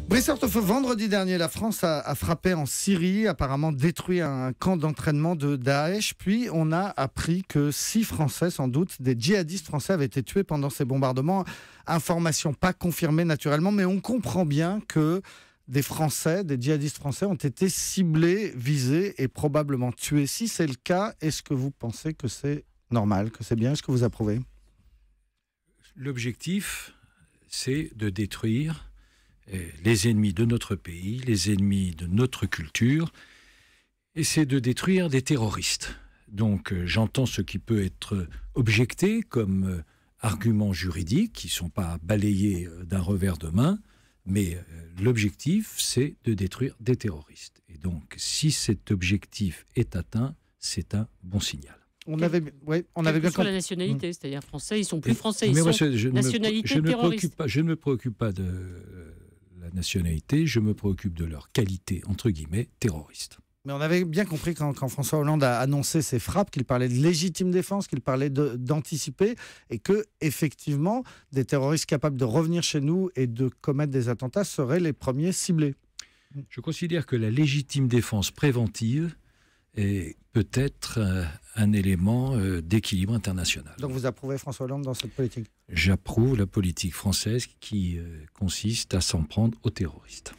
Brice-Hortefeux, vendredi dernier, la France a frappé en Syrie, apparemment détruit un camp d'entraînement de Daesh. Puis on a appris que 6 Français, sans doute, des djihadistes français avaient été tués pendant ces bombardements. Information pas confirmée naturellement, mais on comprend bien que des Français, des djihadistes français ont été ciblés, visés et probablement tués. Si c'est le cas, est-ce que vous pensez que c'est normal, que c'est bien? Est-ce que vous approuvez? L'objectif, c'est de détruire les ennemis de notre pays, les ennemis de notre culture, et c'est de détruire des terroristes. Donc j'entends ce qui peut être objecté comme arguments juridiques, qui ne sont pas balayés d'un revers de main, mais l'objectif, c'est de détruire des terroristes. Et donc, si cet objectif est atteint, c'est un bon signal. On avait bien sur la nationalité, c'est-à-dire français, ils sont plus français, ils sont nationalité terroriste. Je ne me préoccupe pas de la nationalité, je me préoccupe de leur qualité, entre guillemets, terroriste. Mais on avait bien compris quand François Hollande a annoncé ces frappes, qu'il parlait de légitime défense, qu'il parlait d'anticiper, et que effectivement, des terroristes capables de revenir chez nous et de commettre des attentats seraient les premiers ciblés. Je considère que la légitime défense préventive est peut-être un élément d'équilibre international. Donc vous approuvez François Hollande dans cette politique? J'approuve la politique française qui consiste à s'en prendre aux terroristes.